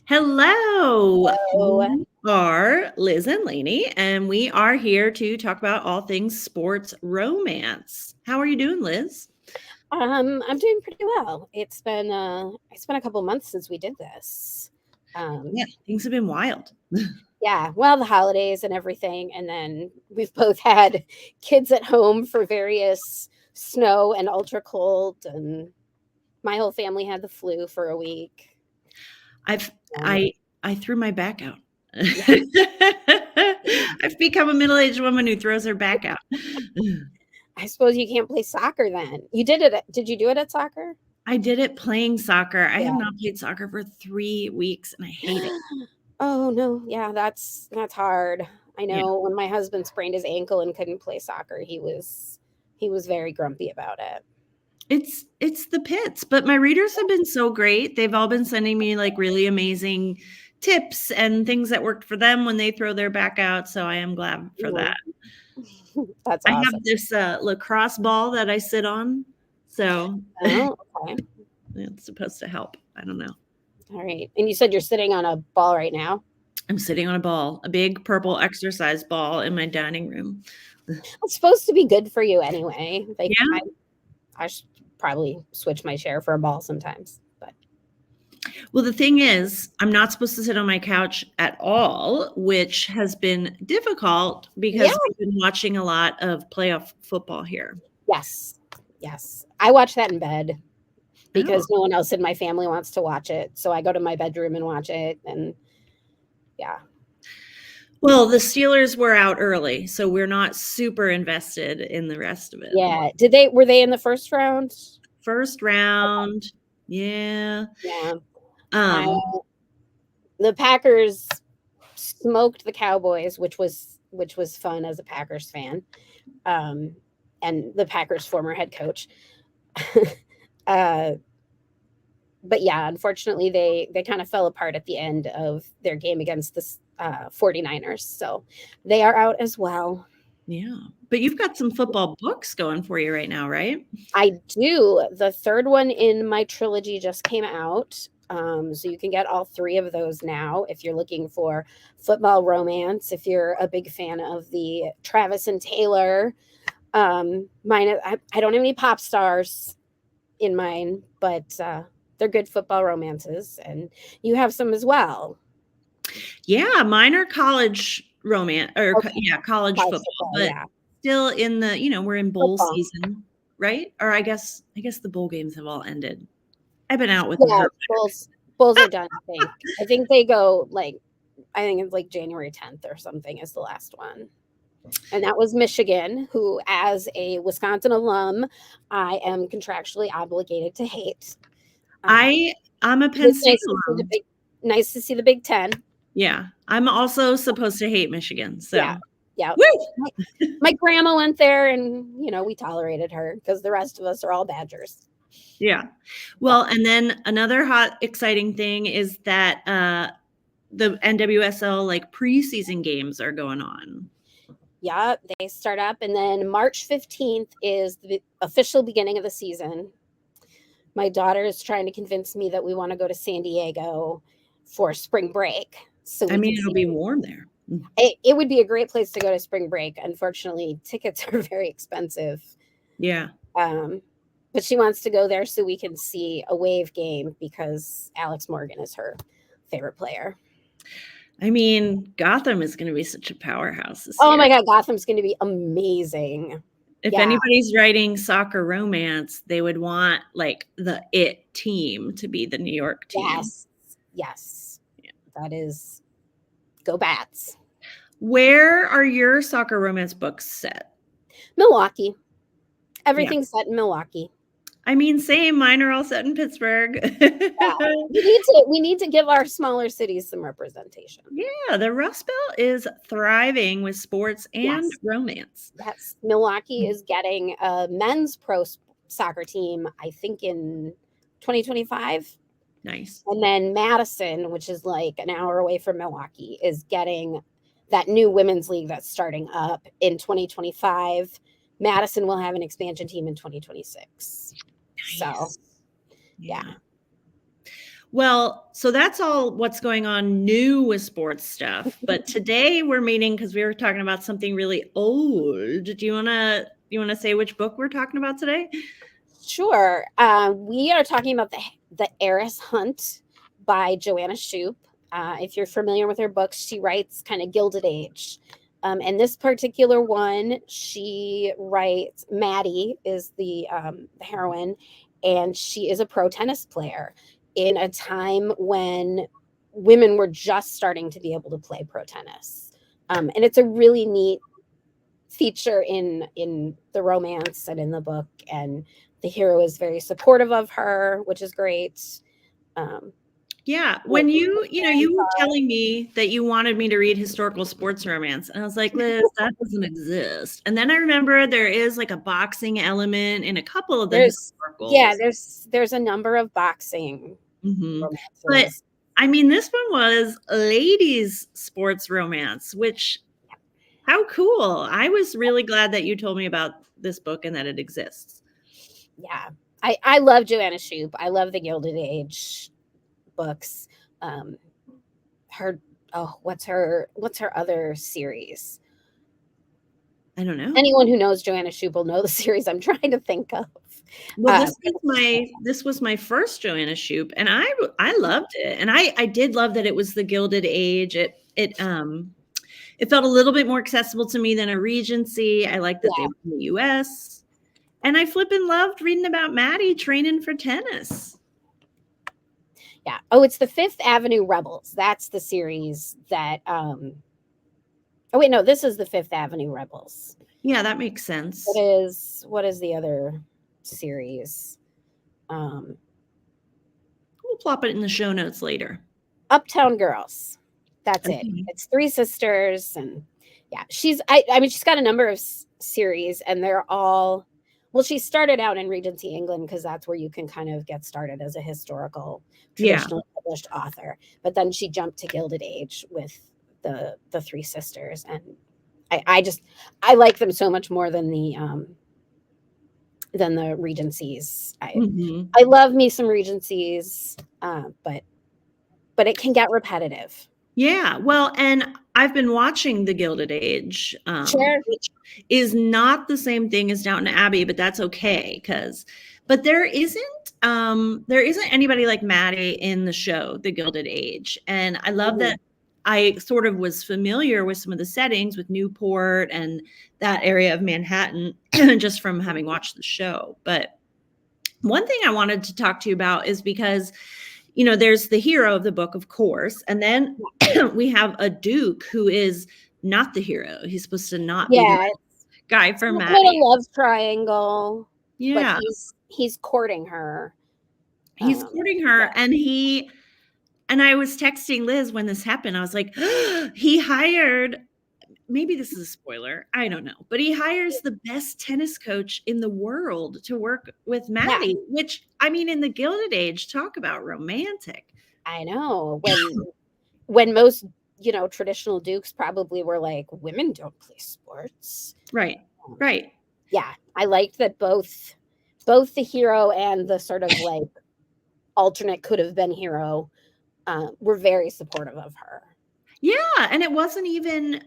Hello. So, We are Liz and Lainey, and we are here to talk about all things sports romance. How are you doing, Liz? I'm doing pretty well. It's been a couple months since we did this. Yeah, Um, things have been wild. yeah, well, the holidays and everything, and then we've both had kids at home for various snow and ultra cold, and my whole family had the flu for a week. I've Um, I threw my back out. yeah, I've become a middle-aged woman who throws her back out. I suppose you can't play soccer then. You did it. Did you do it at soccer? I did it playing soccer. I have Yeah. not played soccer for 3 weeks, and I hate it. Oh no, yeah, that's hard. I Yeah. know when my husband sprained his ankle and couldn't play soccer, he was very grumpy about it. It's the pits, but my readers have been so great. They've all been sending me, like, really amazing tips and things that worked for them when they throw their back out, so I am glad for that. Mhm. That's I awesome. have this, lacrosse ball that I sit on, so Oh, okay. it's supposed to help. I don't know. All right. And you said you're sitting on a ball right now? I'm sitting on a ball, a big purple exercise ball in my dining room. It's supposed to be good for you anyway. Like Yeah. I should probably switch my chair for a ball sometimes. But Well, the thing is, I'm not supposed to sit on my couch at all, which has been difficult yeah, because we've been watching a lot of playoff football here. yes. Yes. I watch that in bed Oh. because no one else in my family wants to watch it. So I go to my bedroom and watch it, and yeah. Well, the Steelers were out early, so we're not super invested in the rest of it. Yeah. Were they in the first round? First round, yeah. Yeah. I Um, The Packers smoked the Cowboys, which was fun as a Packers fan. Um and the Packers former head coach. uh but yeah, unfortunately they kind of fell apart at the end of their game against the 49ers. So they are out as well. yeah, but you've got some football books going for you right now, right? I do. The third one in my trilogy just came out. So you can get all three of those now if you're looking for football romance. If you're a big fan of the Travis and Taylor, I don't have any pop stars in mine, but they're good football romances, and you have some as well. Yeah, mine are college romance or Okay, yeah, college college football, football, but yeah, still in the we're in bowl football. season, right? Or I guess the bowl games have all ended. I've been out with the Yeah, group. Bulls are done. I think they go like I think it's like January 10th or something is the last one. And that was Michigan, who, as a Wisconsin alum, I am contractually obligated to hate. Um, I'm a Penn it's State alum. nice to see the Big Ten. Yeah, I'm also supposed to hate Michigan, Yeah, so yeah. woo! My grandma went there, and we tolerated her because the rest of us are all Badgers. Yeah. But Well, and then another hot, exciting thing is that, the NWSL, like, preseason games are going on. yeah, they start up, and then March 15th is the official beginning of the season. My daughter is trying to convince me that we want to go to San Diego for spring break so I we mean, can it'll see. be warm there. It would be a great place to go to spring break. Unfortunately, tickets are very expensive. Yeah. Um, but she wants to go there so we can see a Wave game because Alex Morgan is her favorite player. I mean, Gotham is gonna be such a powerhouse this Oh year. my God, Gotham's going to be amazing. If Yeah, anybody's writing soccer romance, they would want, like, the it team to be the New York team. yes, yes. That is go Bats. Where are your soccer romance books set? Milwaukee. Yeah. Everything's set in Milwaukee. I mean, same, mine are all set in Pittsburgh. Yeah, we need to give our smaller cities some representation. Yeah, the Rust Belt is thriving with sports and Yes. romance. Yes, Milwaukee is getting a men's soccer team, I think in 2025. Nice. And then Madison, which is like an hour away from Milwaukee, is getting that new women's league that's starting up in 2025. Madison will have an expansion team in 2026. So, Nice. yeah. Yeah. Well, so that's all what's going on new with sports stuff. But today we're meeting because we were talking about something really old. Do you wanna say which book we're talking about today? Sure. We are talking about the Heiress Hunt by Joanna Shoup. If you're familiar with her books, she writes kind of Gilded Age. And this particular one, she writes, Maddie is the heroine, and she is a pro tennis player in a time when women were just starting to be able to play pro tennis. And it's a really neat feature in the romance and in the book, and the hero is very supportive of her, which is great. Yeah, when you were telling me that you wanted me to read historical sports romance, and I was like, Liz, that doesn't exist. And then I remember there is like a boxing element in a couple of the historicals. There's a number of boxing Mhm. But romances. I mean, this one was a ladies' sports romance, which how cool. I was really glad that you told me about this book and that it exists. Yeah, I love Joanna Shoup. I love the Gilded Age books. Her what's her other series? I don't know. Anyone who knows Joanna Shoup will know the series I'm trying to think of. Well, this was my first Joanna Shoup, and I loved it, and I did love that it was the Gilded Age. It felt a little bit more accessible to me than a Regency. I liked that they Yeah, were in the U.S., and I flippin' loved reading about Maddie training for tennis. yeah. Oh, it's the Fifth Avenue Rebels. That's the series that. Oh wait, no, this is the Fifth Avenue Rebels. Yeah, that makes sense. What is the other series? We'll plop it in the show notes later. Uptown Girls. That's it. Okay. It's three sisters, and yeah, I mean, she's got a number of series, and they're all. Well, she started out in Regency England because that's where you can kind of get started as a historical, Yeah. traditionally published author. But then she jumped to Gilded Age with the three sisters, and I like them so much more than the Regencies. I love me some Regencies, but it can get repetitive. Yeah, well, and I've been watching The Gilded Age, Sure. which is not the same thing as Downton Abbey, but that's okay but there isn't anybody like Maddie in the show, The Gilded Age, and I love that I sort of was familiar with some of the settings with Newport and that area of Manhattan just from having watched the show. But one thing I wanted to talk to you about is because there's the hero of the book, of course, and then we have a duke who is not the hero. He's supposed to not be the guy for Maddie. A love triangle. Yeah, but he's courting her. He's courting her, and I was texting Liz when this happened. I was like, he hired. Maybe this is a spoiler. I don't know, but he hires the best tennis coach in the world to work with Maddie, which I mean, in the Gilded Age, talk about romantic. I know when most traditional dukes probably were like, women don't play sports. Right. Yeah, I liked that both the hero and the sort of like alternate could have been hero were very supportive of her. Yeah, and it wasn't even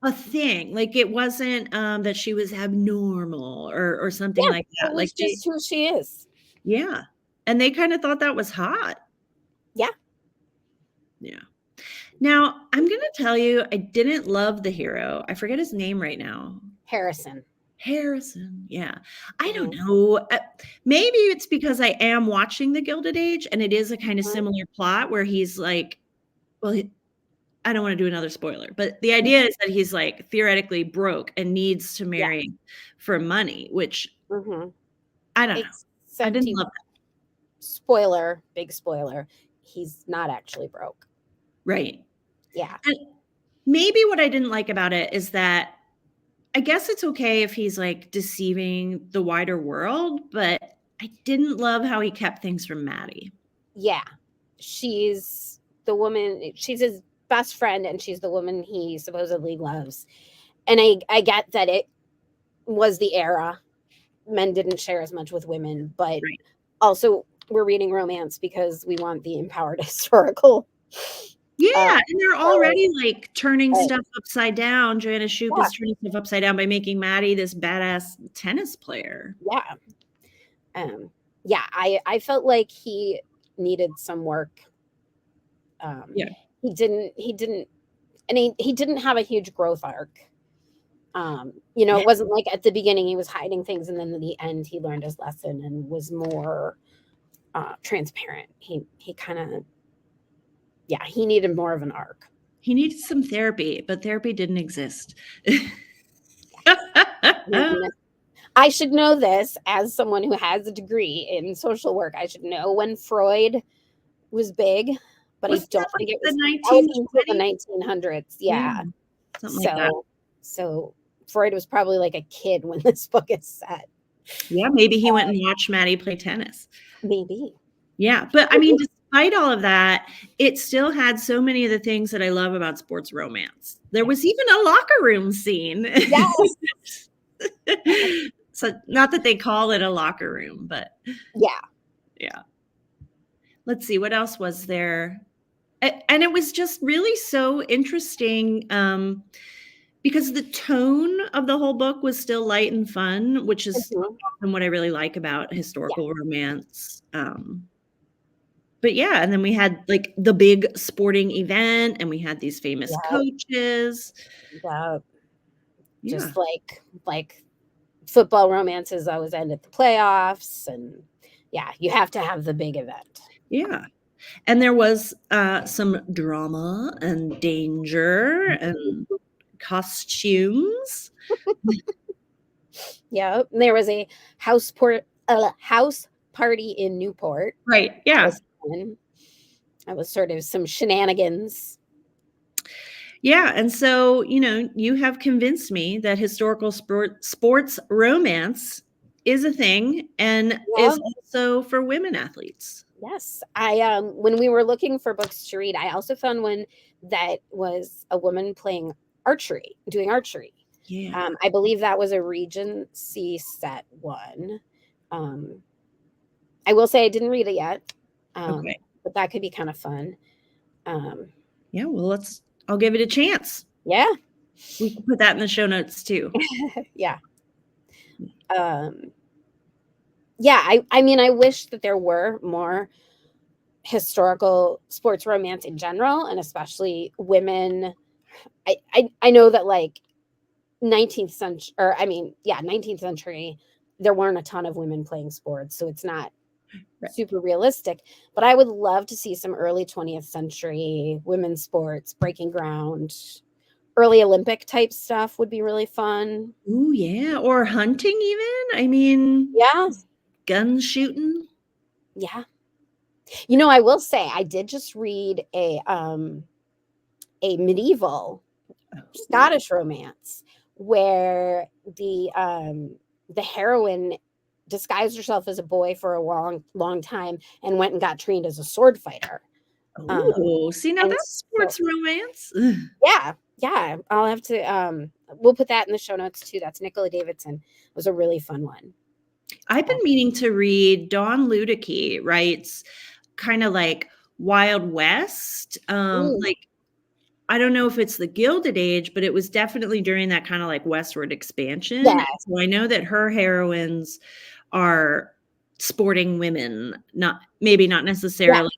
a thing. Like it wasn't that she was abnormal or something like that. Like just who she is. Yeah. And they kind of thought that was hot. Yeah. Yeah. Now, I'm going to tell you, I didn't love the hero. I forget his name right now. Harrison. Yeah. I don't know. Maybe it's because I am watching The Gilded Age and it is a kind of similar plot where he's like, well, I don't want to do another spoiler, but the idea is that he's like theoretically broke and needs to marry for money, which I don't know. I didn't love that. Spoiler, big spoiler. He's not actually broke. Right. Yeah. And maybe what I didn't like about it is that I guess it's okay if he's like deceiving the wider world, but I didn't love how he kept things from Maddie. Yeah. She's the woman, she's his best friend, and she's the woman he supposedly loves. And I get that it was the era. Men didn't share as much with women, but also we're reading romance because we want the empowered historical. Yeah, and they're already like turning Right. stuff upside down. Joanna Shupe Yeah. is turning stuff upside down by making Maddie this badass tennis player. Yeah. Yeah, I felt like he needed some work. Yeah. He didn't and he didn't have a huge growth arc. You know, Yeah. it wasn't like at the beginning he was hiding things and then at the end he learned his lesson and was more transparent. He kind of, yeah, he needed more of an arc. He needed some therapy, but therapy didn't exist. I should know this as someone who has a degree in social work. I should know when Freud was big, but Wasn't I don't that like think it the was until the 1920s? 1900s. Yeah. Something like that. So Freud was probably like a kid when this book is set. Yeah, maybe he went and watched Maddie play tennis. Maybe. Yeah, but I mean, despite all of that, it still had so many of the things that I love about sports romance. There was even a locker room scene. Yes. So not that they call it a locker room, but yeah. Let's see, what else was there? And it was just really so interesting because the tone of the whole book was still light and fun, which is often what I really like about historical romance. But yeah, and then we had like the big sporting event and we had these famous coaches. Just like football romances always end at the playoffs, and yeah, you have to have the big event. Yeah. And there was some drama and danger and costumes. Yeah, there was a house party in Newport. Right. Yeah. That was sort of some shenanigans. Yeah. And so, you know, you have convinced me that historical sports romance is a thing and is also for women athletes. Yes. I when we were looking for books to read, I also found one that was a woman playing archery, doing archery. Yeah. I believe that was a Regency set one. I will say I didn't read it yet. Okay. But that could be kind of fun. Yeah, well, I'll give it a chance. Yeah. We can put that in the show notes too. Yeah. Yeah, I mean, I wish that there were more historical sports romance in general, and especially women. I know that like 19th century, or I mean, yeah, 19th century, there weren't a ton of women playing sports, so it's not super realistic. But I would love to see some early 20th century women's sports breaking ground. Early Olympic type stuff would be really fun. Ooh, yeah. Or hunting even. I mean, yeah. Gun shooting. Yeah. You know, I will say I did just read a medieval Scottish romance where the heroine disguised herself as a boy for a long time and went and got trained as a sword fighter. Oh, see, now that's sports romance. Yeah. I'll have to we'll put that in the show notes too. That's Nicola Davidson. It was a really fun one. I've been meaning to read. Dawn Ludicky writes kind of like Wild West. Like, I don't know if it's the Gilded Age, but it was definitely during that kind of like westward expansion. Yeah. So I know that her heroines are sporting women, maybe not necessarily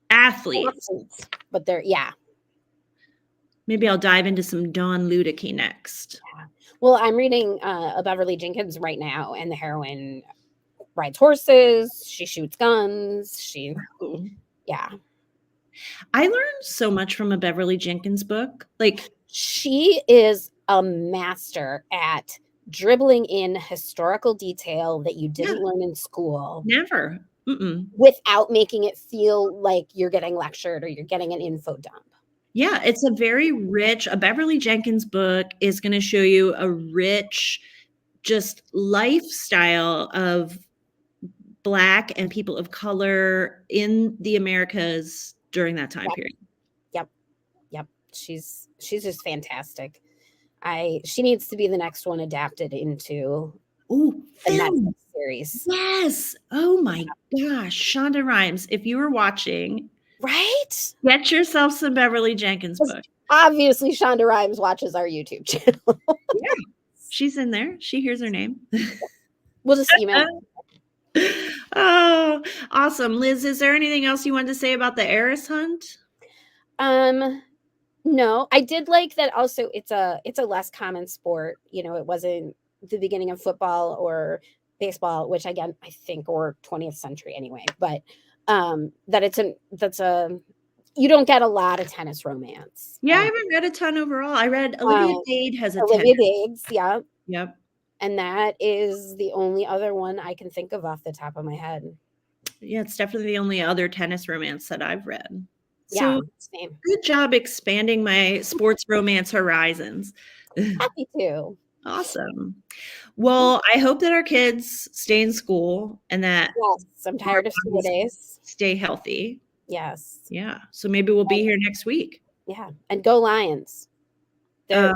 athletes. But they're, Maybe I'll dive into some Dawn Ludicky next. Yeah. Well, I'm reading a Beverly Jenkins right now, and the heroine rides horses. She shoots guns. Yeah. I learned so much from a Beverly Jenkins book. Like, she is a master at dribbling in historical detail that you didn't learn in school. Never. Without making it feel like you're getting lectured or you're getting an info dump. Yeah, it's a very rich, a Beverly Jenkins book is going to show you a rich, just lifestyle of Black and people of color in the Americas during that time period. Yep. She's just fantastic. She needs to be the next one adapted into a Netflix series. Yes. Oh my gosh. Shonda Rhimes, if you were watching, Right? get yourself some Beverly Jenkins books. Obviously, Shonda Rhimes watches our YouTube channel. Yeah. She's in there. She hears her name. We'll just email. Oh, awesome. Liz, is there anything else you wanted to say about the heiress hunt? No, I did like that also it's a less common sport. You know, it wasn't the beginning of football or baseball, which again, I think or 20th century anyway, but that you don't get a lot of tennis romance. Yeah, I haven't read a ton overall. I read Olivia Dade has a Olivia tennis. Dade's, yeah. Yep. And that is the only other one I can think of off the top of my head. Yeah, it's definitely the only other tennis romance that I've read. Yeah, So same. good job expanding my sports romance horizons. Happy to. Awesome. Well, I hope that our kids stay in school and that Yes, I'm tired of school days. stay healthy. Yes. Yeah. So maybe we'll be here next week. Yeah. And go Lions. They're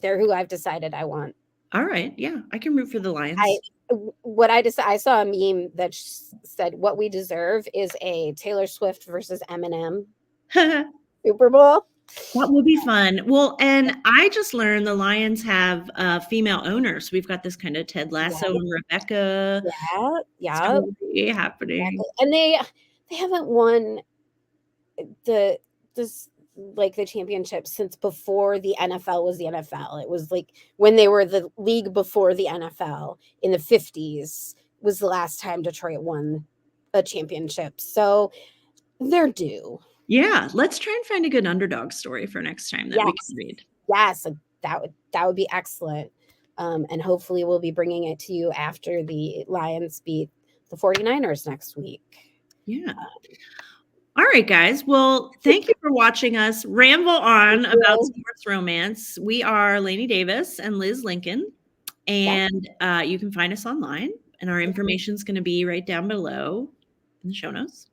who I've decided I want. All right. Yeah. I can root for the Lions. I saw a meme that said what we deserve is a Taylor Swift versus Eminem Super Bowl. That will be fun. Well, and I just learned the Lions have female owners. We've got this kind of Ted Lasso and Rebecca. Yeah. Story happening. Exactly. And they haven't won the championship since before the NFL was the NFL. It was like when they were the league before the NFL in the 50s was the last time Detroit won a championship. So they're due. Yeah, let's try and find a good underdog story for next time that we can read. Yes, that would be excellent. And hopefully we'll be bringing it to you after the Lions beat the 49ers next week. Yeah. All right, guys. Well, thank you for watching us ramble on about sports romance. We are Lainey Davis and Liz Lincoln, and you can find us online, and our information is going to be right down below in the show notes.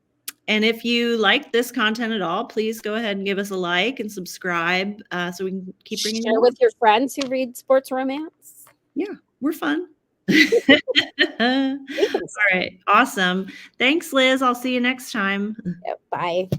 And if you like this content at all, please go ahead and give us a like and subscribe so we can keep bringing Share with your friends who read sports romance. Yeah, we're fun. All right. Awesome. Thanks, Liz. I'll see you next time. Bye.